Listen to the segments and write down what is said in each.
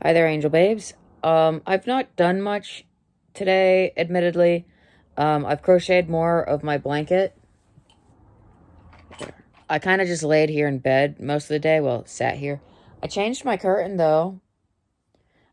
Hi there, Angel Babes. I've not done much today, admittedly. I've crocheted more of my blanket. I kind of just laid here in bed most of the day. Well, sat here. I changed my curtain, though.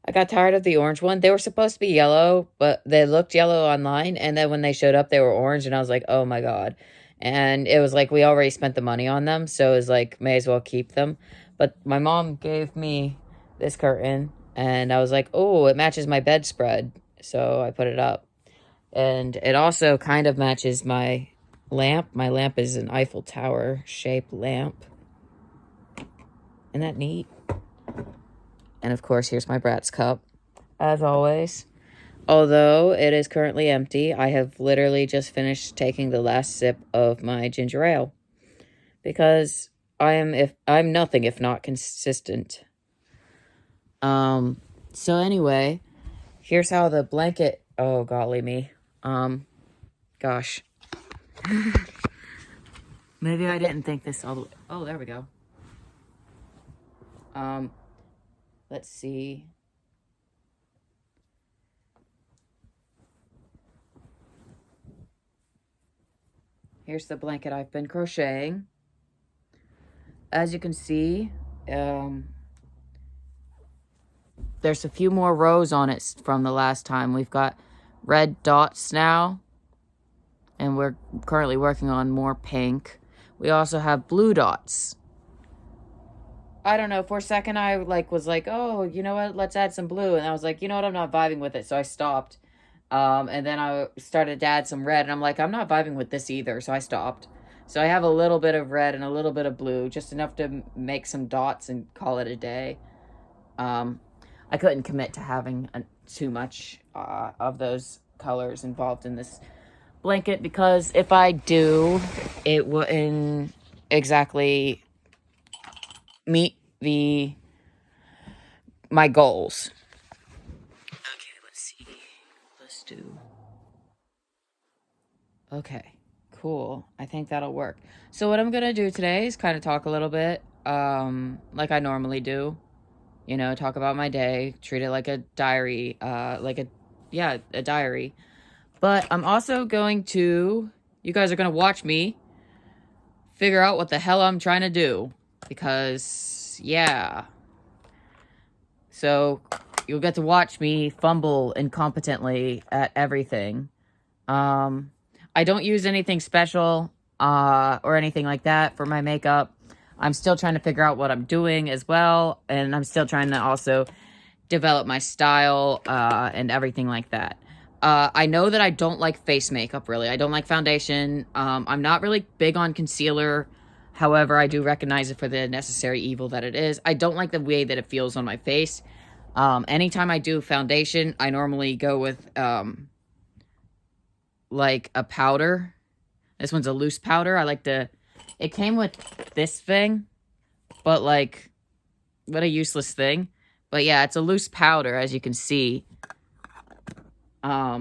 I got tired of the orange one. They were supposed to be yellow, but they looked yellow online, and then when they showed up, they were orange, and I was like, oh my god. And it was like, we already spent the money on them, so it was like, may as well keep them. But my mom gave me this curtain, and I was like, oh, it matches my bedspread, so I put it up. And it also kind of matches my lamp. My lamp is an Eiffel Tower shaped lamp. Isn't that neat? And of course, here's my Bratz cup, as always. Although it is currently empty, I have literally just finished taking the last sip of my ginger ale. Because I'm nothing if not consistent. So anyway, here's how the blanket, oh golly me. Gosh. Maybe I didn't think this all the way. Oh, there we go. Let's see. Here's the blanket I've been crocheting. As you can see, there's a few more rows on it from the last time. We've got red dots now, and we're currently working on more pink. We also have blue dots. I don't know, for a second I was like, oh, you know what, let's add some blue. And I was like, you know what, I'm not vibing with it, so I stopped. And then I started to add some red, and I'm like, I'm not vibing with this either, so I stopped. So I have a little bit of red and a little bit of blue, just enough to make some dots and call it a day. I couldn't commit to having too much of those colors involved in this blanket, because if I do, it wouldn't exactly meet my goals. Okay, let's see. Let's do. Okay, cool. I think that'll work. So what I'm gonna do today is kind of talk a little bit, like I normally do. You know, talk about my day, treat it like a diary, a diary. But I'm also going to, you guys are gonna watch me figure out what the hell I'm trying to do, because yeah. So you'll get to watch me fumble incompetently at everything. I don't use anything special or anything like that for my makeup. I'm still trying to figure out what I'm doing as well, and I'm still trying to also develop my style and everything like that. I know that I don't like face makeup, really. I don't like foundation. I'm not really big on concealer. However, I do recognize it for the necessary evil that it is. I don't like the way that it feels on my face. Anytime I do foundation, I normally go with like a powder. This one's a loose powder. It came with this thing, but like, what a useless thing. But yeah, it's a loose powder, as you can see. I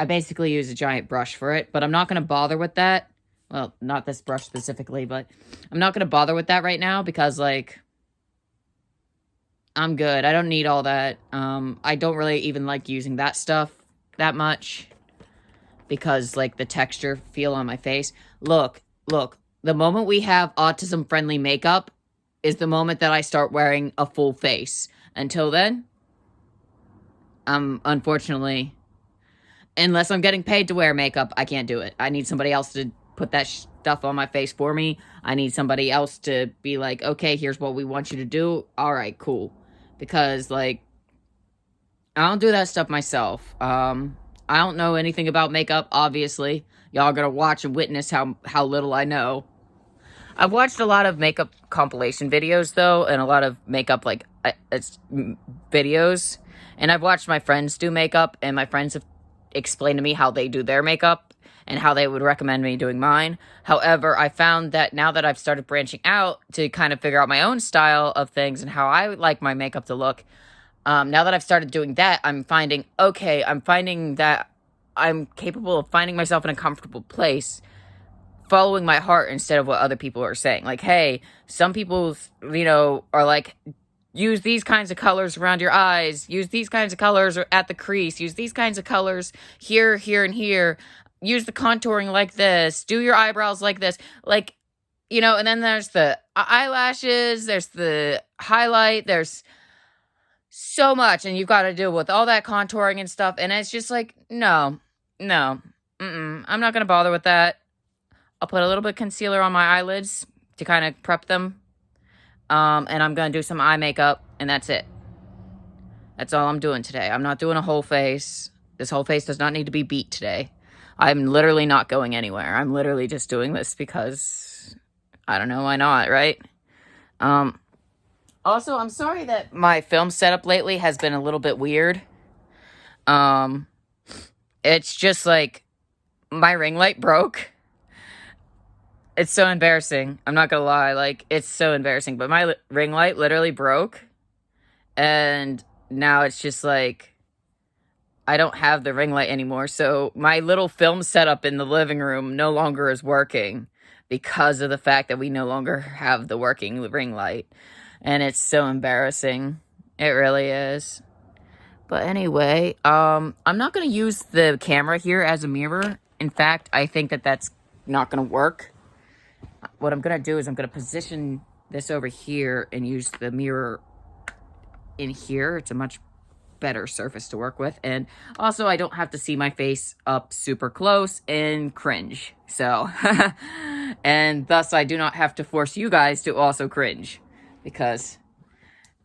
basically use a giant brush for it, but I'm not going to bother with that. Well, not this brush specifically, but I'm not going to bother with that right now because, like, I'm good. I don't need all that. I don't really even like using that stuff that much because, like, the texture feel on my face. Look, the moment we have autism-friendly makeup is the moment that I start wearing a full face. Until then, unfortunately, unless I'm getting paid to wear makeup, I can't do it. I need somebody else to put that stuff on my face for me. I need somebody else to be like, okay, here's what we want you to do. All right, cool. Because, like, I don't do that stuff myself. I don't know anything about makeup, obviously. Y'all gonna watch and witness how little I know. I've watched a lot of makeup compilation videos, though, and a lot of makeup, like, videos. And I've watched my friends do makeup, and my friends have explained to me how they do their makeup and how they would recommend me doing mine. However, I found that now that I've started branching out to kind of figure out my own style of things and how I would like my makeup to look, now that I've started doing that, I'm finding that I'm capable of finding myself in a comfortable place, following my heart instead of what other people are saying. Like, hey, some people, are like, use these kinds of colors around your eyes, use these kinds of colors at the crease, use these kinds of colors here, here, and here, use the contouring like this, do your eyebrows like this, like, you know, and then there's the eyelashes, there's the highlight, there's so much, and you've got to deal with all that contouring and stuff, and it's just like, no, I'm not going to bother with that. I'll put a little bit of concealer on my eyelids to kind of prep them. And I'm going to do some eye makeup, and that's it. That's all I'm doing today. I'm not doing a whole face. This whole face does not need to be beat today. I'm literally not going anywhere. I'm literally just doing this because I don't know why not, right? Also, I'm sorry that my film setup lately has been a little bit weird. It's just like my ring light broke. It's so embarrassing. I'm not gonna lie. Like, it's so embarrassing. But my ring light literally broke. And now it's just like, I don't have the ring light anymore. So my little film setup in the living room no longer is working because of the fact that we no longer have the working ring light. And it's so embarrassing. It really is. But anyway, I'm not going to use the camera here as a mirror. In fact, I think that that's not going to work. What I'm going to do is I'm going to position this over here and use the mirror in here. It's a much better surface to work with. And also, I don't have to see my face up super close and cringe. So, and thus I do not have to force you guys to also cringe. Because,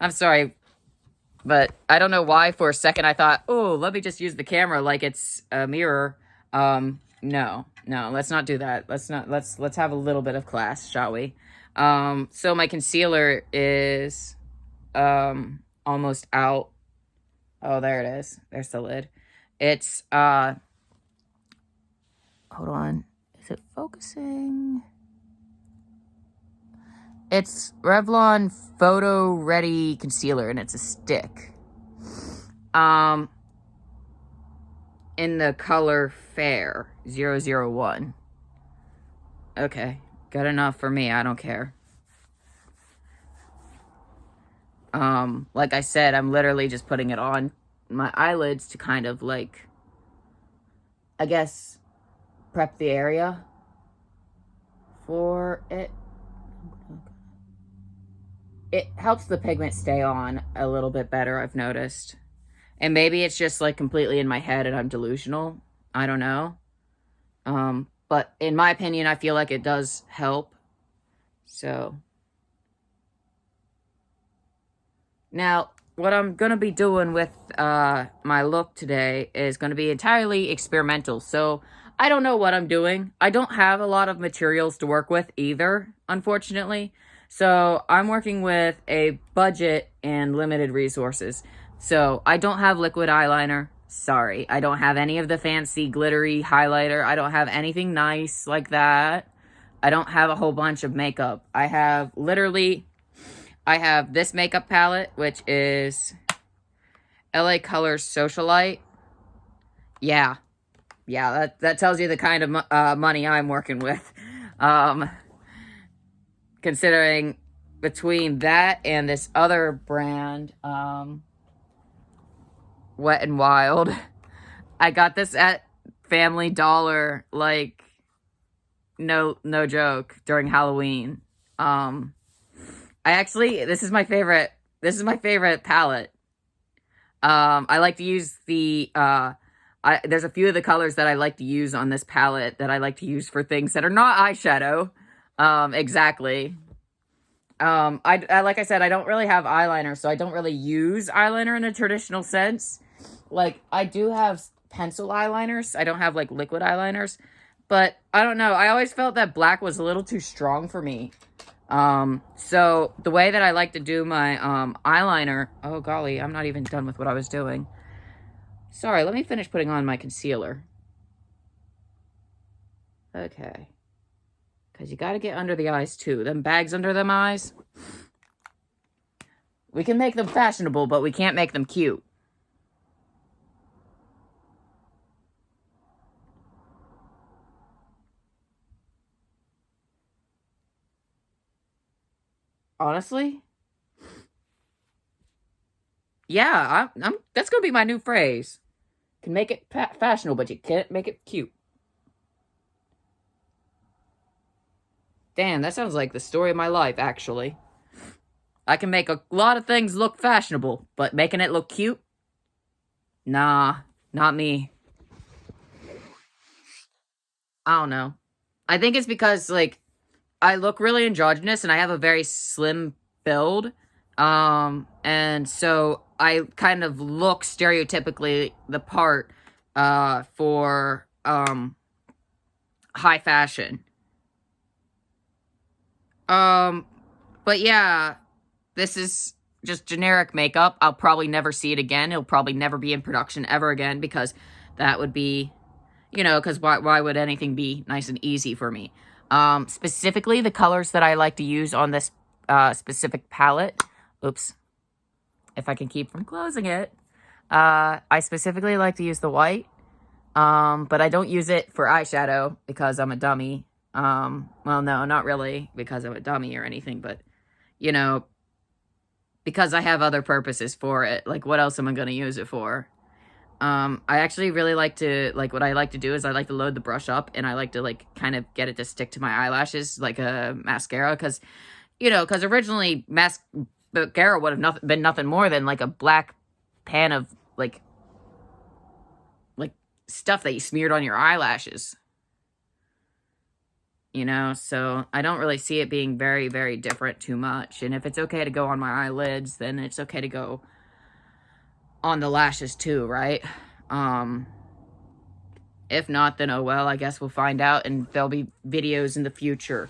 I'm sorry, but I don't know why for a second I thought, oh, let me just use the camera like it's a mirror. No, let's not do that. Let's have a little bit of class, shall we? So my concealer is, almost out. Oh, there it is. There's the lid. It's, hold on. Is it focusing? It's Revlon Photo Ready Concealer, and it's a stick. In the color Fair 001. Okay, good enough for me. I don't care. Like I said, I'm literally just putting it on my eyelids to kind of like, I guess, prep the area for it. It helps the pigment stay on a little bit better, I've noticed. And maybe it's just like completely in my head and I'm delusional. I don't know. But in my opinion, I feel like it does help. So now what I'm going to be doing with my look today is going to be entirely experimental. So I don't know what I'm doing. I don't have a lot of materials to work with either, unfortunately. So I'm working with a budget and limited resources. So I don't have liquid eyeliner. Sorry. I don't have any of the fancy glittery highlighter. I don't have anything nice like that. I don't have a whole bunch of makeup. I have this makeup palette, which is LA Colors Socialite. Yeah, that tells you the kind of money I'm working with. Considering between that and this other brand, Wet n Wild, I got this at Family Dollar, like, no joke, during Halloween. This is my favorite palette. I like to use there's a few of the colors that I like to use on this palette that I like to use for things that are not eyeshadow. Exactly. I like I said, I don't really have eyeliner, so I don't really use eyeliner in a traditional sense. Like, I do have pencil eyeliners. I don't have, like, liquid eyeliners. But, I don't know. I always felt that black was a little too strong for me. So, the way that I like to do my, eyeliner... Oh, golly, I'm not even done with what I was doing. Sorry, let me finish putting on my concealer. Okay. Because you gotta get under the eyes, too. Them bags under them eyes. We can make them fashionable, but we can't make them cute. Honestly, Yeah, I'm that's gonna be my new phrase. Can make it fashionable, but you can't make it cute. Damn, that sounds like the story of my life, actually. I can make a lot of things look fashionable, but making it look cute? Nah, not me. I don't know. I think it's because, like, I look really androgynous and I have a very slim build. And so I kind of look stereotypically the part, for, high fashion. Um, but yeah, this is just generic makeup. I'll probably never see it again. It'll probably never be in production ever again because that would be, because why would anything be nice and easy for me? Specifically, the colors that I like to use on this specific palette. Oops. If I can keep from closing it. I specifically like to use the white. But I don't use it for eyeshadow because I'm a dummy. Well, no, not really because I'm a dummy or anything, but, you know, because I have other purposes for it. Like, what else am I going to use it for? I actually really like to, like, what I like to do is I like to load the brush up and I like to, like, kind of get it to stick to my eyelashes like a mascara because, because originally mascara would have been nothing more than, like, a black pan of, like stuff that you smeared on your eyelashes. So I don't really see it being very, very different too much. And if it's okay to go on my eyelids, then it's okay to go on the lashes too, right? If not, then oh well, I guess we'll find out, and there'll be videos in the future,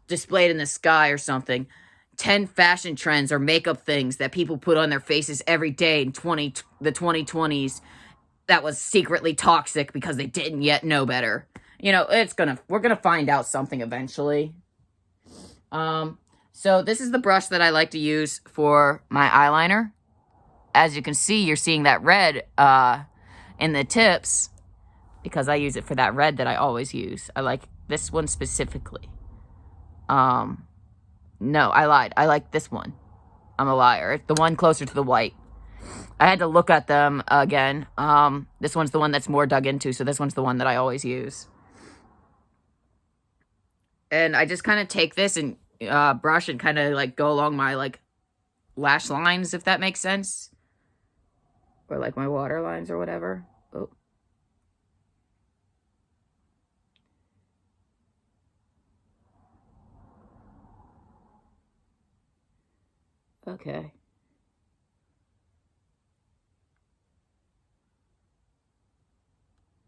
displayed in the sky or something. 10 fashion trends or makeup things that people put on their faces every day in the 2020s that was secretly toxic because they didn't yet know better. We're gonna find out something eventually. So this is the brush that I like to use for my eyeliner. As you can see, you're seeing that red, in the tips because I use it for that red that I always use. I like this one specifically. No, I lied. I like this one. I'm a liar. It's the one closer to the white. I had to look at them again. This one's the one that's more dug into, so this one's the one that I always use. And I just kind of take this and brush and kind of, like, go along my, like, lash lines, if that makes sense. Or, like, my water lines or whatever. Oh. Okay.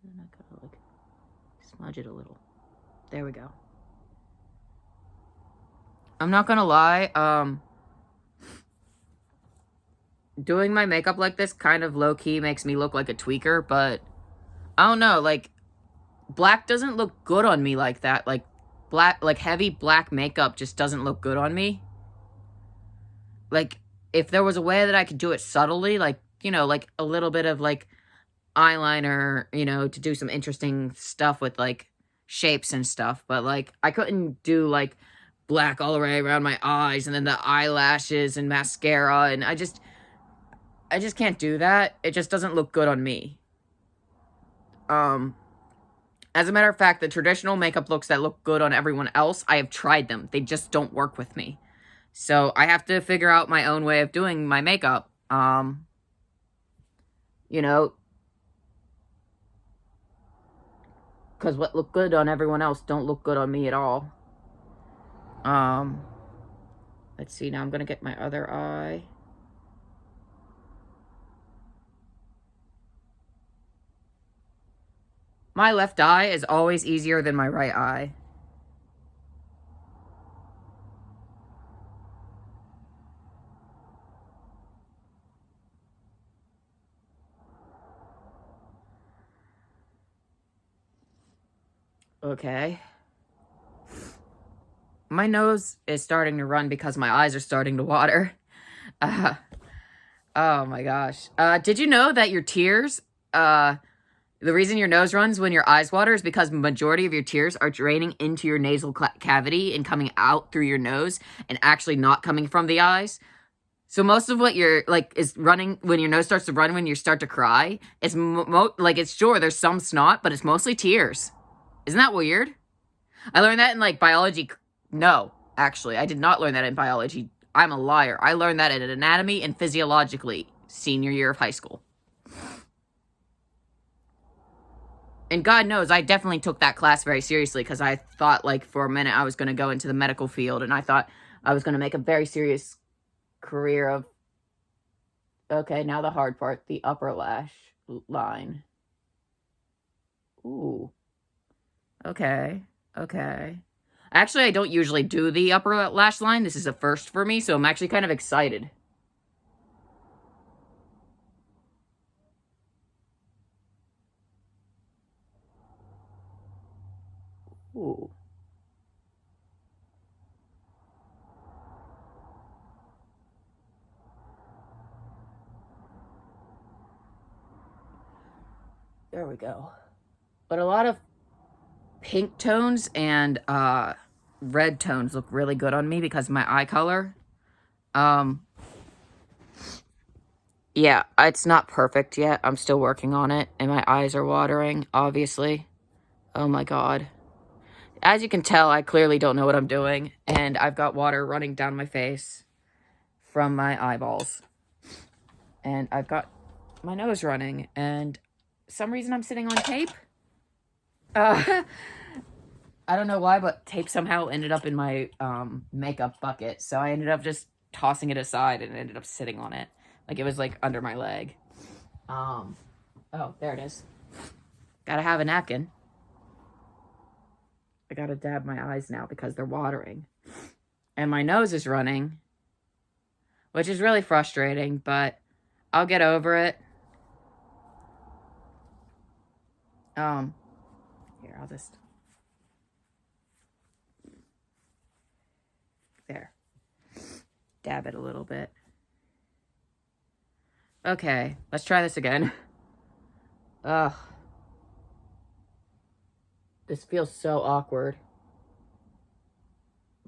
And I gotta, like, smudge it a little. There we go. I'm not gonna lie, doing my makeup like this kind of low-key makes me look like a tweaker, but I don't know, like, black doesn't look good on me like that. Like, heavy black makeup just doesn't look good on me. Like, if there was a way that I could do it subtly, like, like a little bit of, like, eyeliner, to do some interesting stuff with, like, shapes and stuff, but, like, I couldn't do, like, black all the way around my eyes and then the eyelashes and mascara, and I just can't do that. It just doesn't look good on me. As a matter of fact, the traditional makeup looks that look good on everyone else, I have tried them. They just don't work with me. So I have to figure out my own way of doing my makeup. Because what look good on everyone else don't look good on me at all. Let's see, now I'm gonna get my other eye. My left eye is always easier than my right eye. Okay. My nose is starting to run because my eyes are starting to water. Oh my gosh. Did you know that your tears, the reason your nose runs when your eyes water is because the majority of your tears are draining into your nasal cavity and coming out through your nose and actually not coming from the eyes? So most of what you're like is running when your nose starts to run when you start to cry. It's like it's sure there's some snot, but it's mostly tears. Isn't that weird? I learned that in like biology. No, actually, I did not learn that in biology. I'm a liar. I learned that in anatomy and physiologically senior year of high school. And God knows, I definitely took that class very seriously because I thought, like, for a minute I was going to go into the medical field, and I thought I was going to make a very serious career of. Okay, now the hard part, the upper lash line. Ooh. Okay. Okay. Actually, I don't usually do the upper lash line. This is a first for me, so I'm actually kind of excited. Ooh. There we go. But a lot of pink tones and red tones look really good on me because of my eye color. Yeah, it's not perfect yet. I'm still working on it, and my eyes are watering, obviously. Oh my God. As you can tell, I clearly don't know what I'm doing, and I've got water running down my face from my eyeballs. And I've got my nose running, and some reason I'm sitting on tape. I don't know why, but tape somehow ended up in my makeup bucket, so I ended up just tossing it aside and ended up sitting on it. Like it was like under my leg. Oh, there it is. Gotta have a napkin. I gotta dab my eyes now because they're watering. And my nose is running, which is really frustrating, but I'll get over it. Here, I'll just... There. Dab it a little bit. Okay, let's try this again. Ugh. This feels so awkward.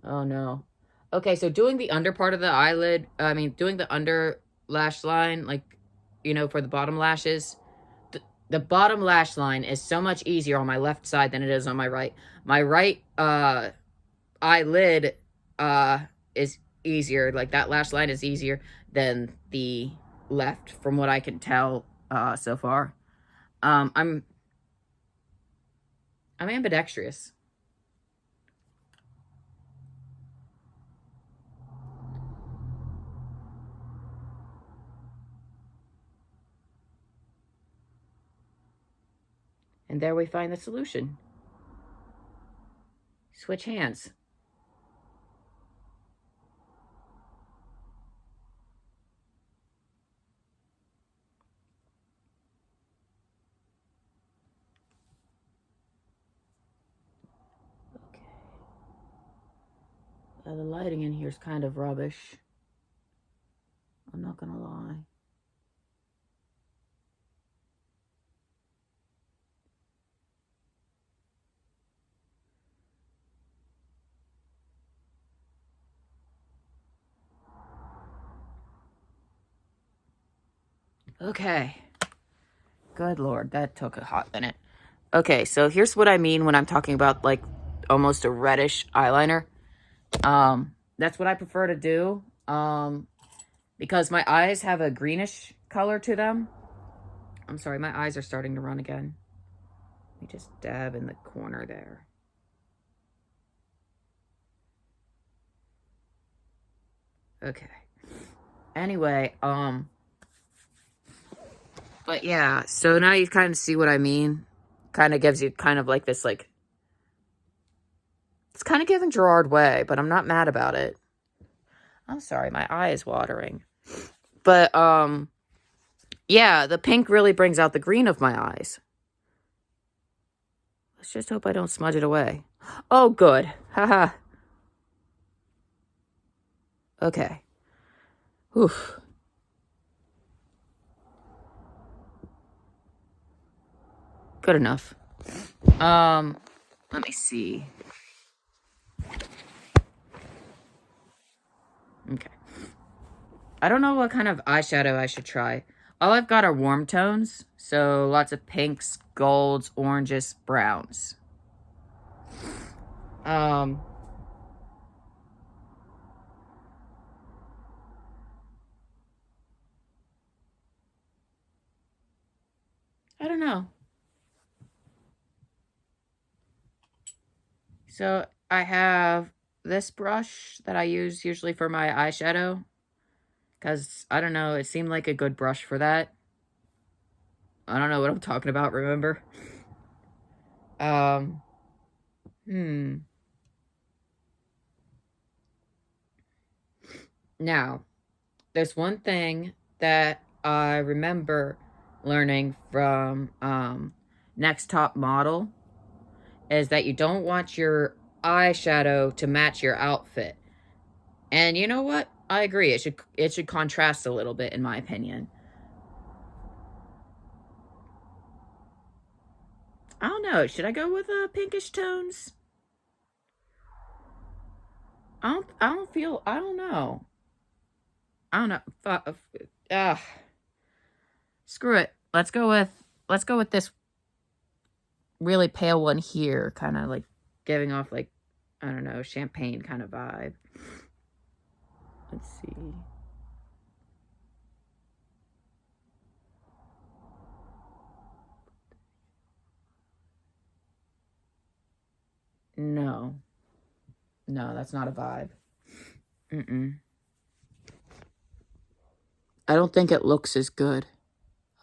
Oh no. Okay, so doing the under part of the eyelid, doing the under lash line, like, for the bottom lashes, the bottom lash line is so much easier on my left side than it is on my right. My right eyelid is easier. Like, that lash line is easier than the left, from what I can tell so far. I'm ambidextrous. And there we find the solution. Switch hands. Okay. The lighting in here is kind of rubbish. I'm not gonna lie. Okay. Good Lord, that took a hot minute. Okay, so here's what I mean when I'm talking about, like, almost a reddish eyeliner. That's what I prefer to do. Because my eyes have a greenish color to them. I'm sorry, my eyes are starting to run again. Let me just dab in the corner there. Okay. Anyway, but yeah, so now you kind of see what I mean. Kind of gives you kind of like this, like, it's kind of giving Gerard Way, but I'm not mad about it. I'm sorry, my eye is watering. But, yeah, the pink really brings out the green of my eyes. Let's just hope I don't smudge it away. Oh, good. Haha. Okay. Oof. Good enough. Let me see. Okay. I don't know what kind of eyeshadow I should try. All I've got are warm tones, so lots of pinks, golds, oranges, browns. I don't know. So I have this brush that I use usually for my eyeshadow. Because, I don't know, it seemed like a good brush for that. I don't know what I'm talking about, remember? Um, hmm. Now, there's one thing that I remember learning from Next Top Model is that you don't want your eyeshadow to match your outfit. And you know what? I agree. It should contrast a little bit in my opinion. I don't know. Should I go with pinkish tones? I don't know. I don't know. Uh, Screw it. Let's go with this really pale one here, kind of like giving off like, I don't know, champagne kind of vibe. Let's see. No. No, that's not a vibe. Mm-mm. I don't think it looks as good.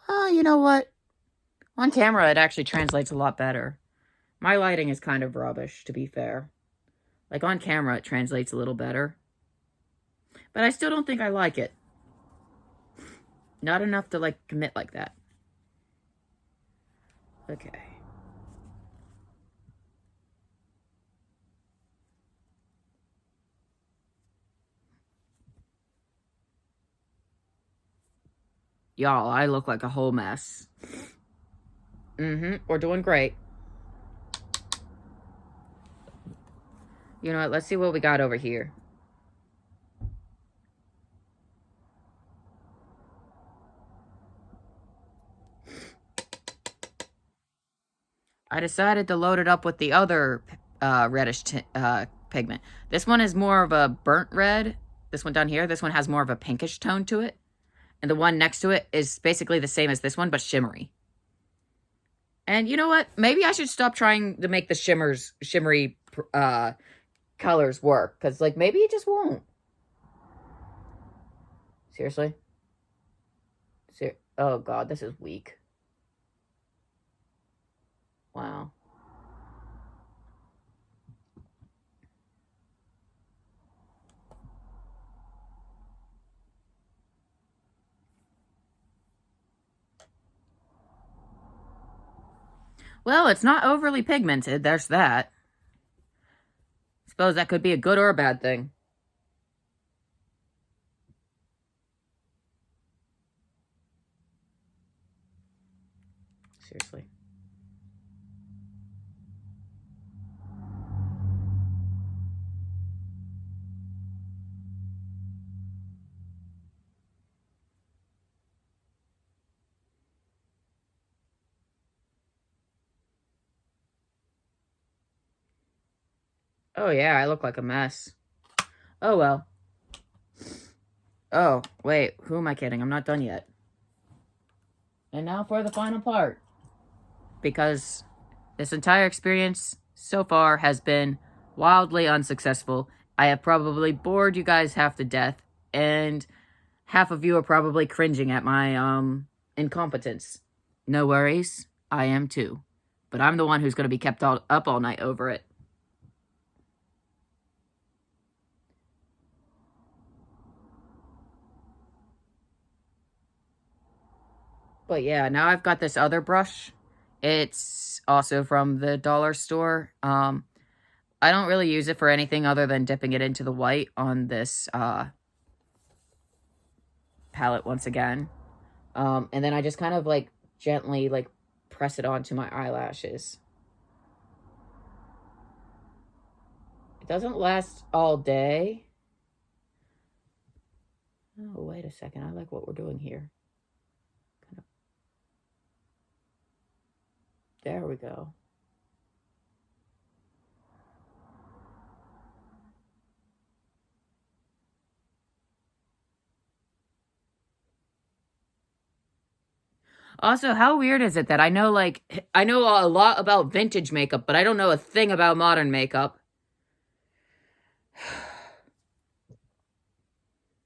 You know what? On camera, it actually translates a lot better. My lighting is kind of rubbish, to be fair. Like, on camera, it translates a little better. But I still don't think I like it. Not enough to, like, commit like that. Okay. Y'all, I look like a whole mess. We're doing great. You know what? Let's see what we got over here. I decided to load it up with the other reddish pigment. This one is more of a burnt red. This one down here, this one has more of a pinkish tone to it. And the one next to it is basically the same as this one, but shimmery. And you know what? Maybe I should stop trying to make the shimmery colors work. Because, like, maybe it just won't. Seriously? Oh, God, this is weak. Wow. Well, it's not overly pigmented. There's that. Suppose that could be a good or a bad thing. Seriously. Oh, yeah, I look like a mess. Oh, well. Oh, wait, who am I kidding? I'm not done yet. And now for the final part. Because this entire experience so far has been wildly unsuccessful. I have probably bored you guys half to death, and half of you are probably cringing at my incompetence. No worries, I am too. But I'm the one who's going to be kept up all night over it. But yeah, now I've got this other brush. It's also from the dollar store. I don't really use it for anything other than dipping it into the white on this palette once again. And then I just kind of like gently like press it onto my eyelashes. It doesn't last all day. Oh, wait a second. I like what we're doing here. Kind of, there we go. Also, how weird is it that I know a lot about vintage makeup, but I don't know a thing about modern makeup.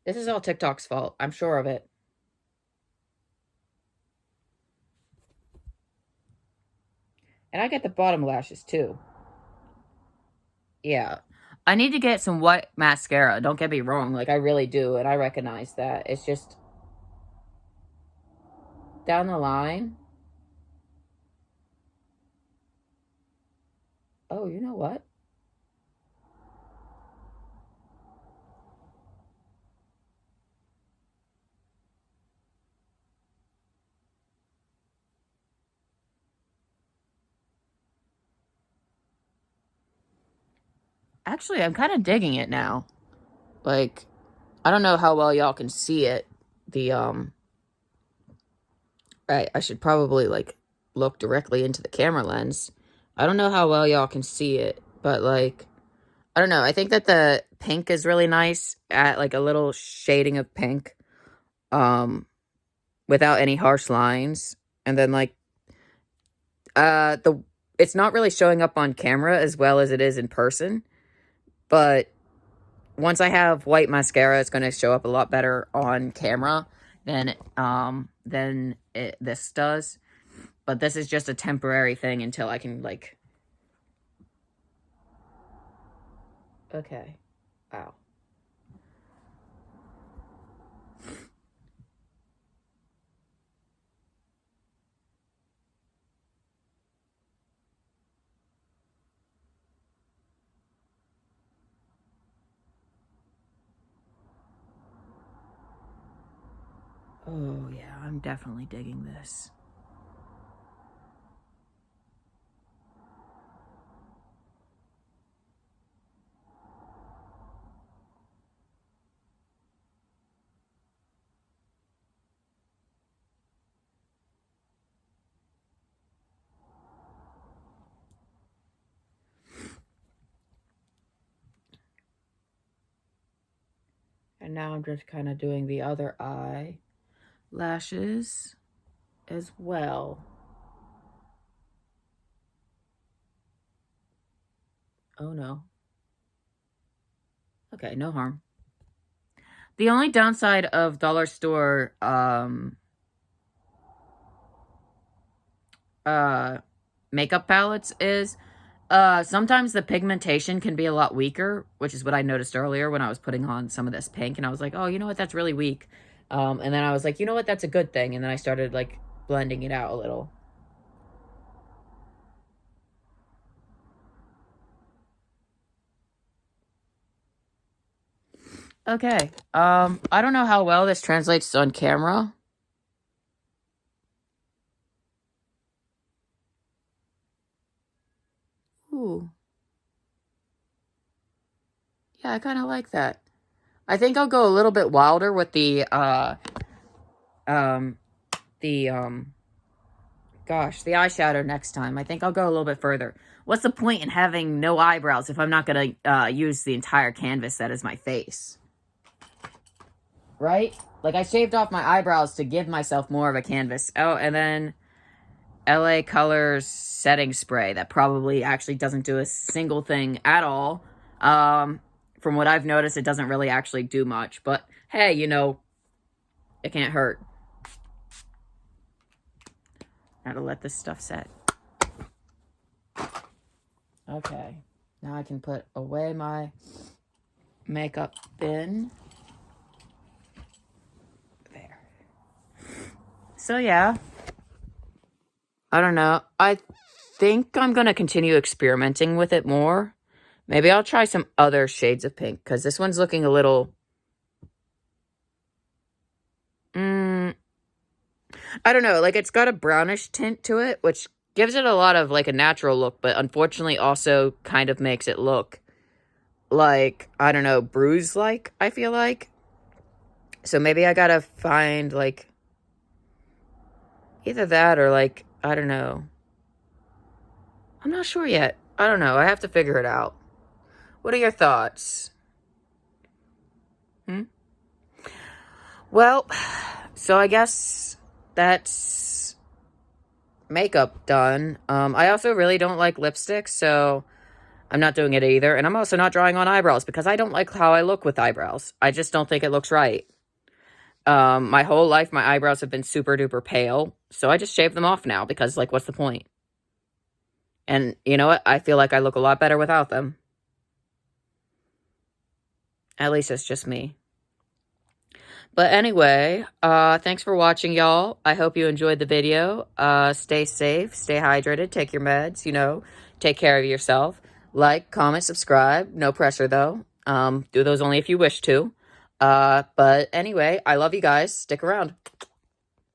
This is all TikTok's fault. I'm sure of it. And I get the bottom lashes too. Yeah. I need to get some white mascara. Don't get me wrong. Like, I really do. And I recognize that. It's just down the line. Oh, you know what? Actually, I'm kind of digging it now. Like, I don't know how well y'all can see it. The, I should probably, like, look directly into the camera lens. I don't know how well y'all can see it, but, like, I don't know. I think that the pink is really nice at, like, a little shading of pink, without any harsh lines. And then, like, the it's not really showing up on camera as well as it is in person, but once I have white mascara, it's going to show up a lot better on camera than this does. But this is just a temporary thing until I can, like... Okay. Wow. Oh, yeah, I'm definitely digging this. And now I'm just kind of doing the other eye lashes as well. Oh, no. Okay, no harm. The only downside of dollar store makeup palettes is sometimes the pigmentation can be a lot weaker, which is what I noticed earlier when I was putting on some of this pink, and I was like, oh, you know what, that's really weak. And then I was like, you know what, that's a good thing. And then I started, like, blending it out a little. Okay. I don't know how well this translates on camera. Ooh. Yeah, I kind of like that. I think I'll go a little bit wilder with um, the, gosh, the eyeshadow next time. I think I'll go a little bit further. What's the point in having no eyebrows if I'm not going to use the entire canvas that is my face? Right? Like, I shaved off my eyebrows to give myself more of a canvas. Oh, and then LA Colors setting spray that probably actually doesn't do a single thing at all. From what I've noticed, it doesn't really actually do much. But, hey, you know, it can't hurt. Now to let this stuff set. Okay. Now I can put away my makeup bin. There. So, yeah. I don't know. I think I'm going to continue experimenting with it more. Maybe I'll try some other shades of pink, because this one's looking a little... I don't know. Like, it's got a brownish tint to it, which gives it a lot of, like, a natural look, but unfortunately also kind of makes it look like, I don't know, bruise-like, I feel like. So maybe I gotta find, like, either that or, like, I don't know. I'm not sure yet. I don't know. I have to figure it out. What are your thoughts? Hmm? Well, so I guess that's makeup done. I also really don't like lipstick, so I'm not doing it either. And I'm also not drawing on eyebrows because I don't like how I look with eyebrows. I just don't think it looks right. My whole life, my eyebrows have been super duper pale, so I just shave them off now because, like, what's the point? And you know what? I feel like I look a lot better without them. At least it's just me. But anyway, thanks for watching, y'all. I hope you enjoyed the video. Stay safe, stay hydrated, take your meds, you know, take care of yourself. Like, comment, subscribe. No pressure, though. Do those only if you wish to. But anyway, I love you guys. Stick around.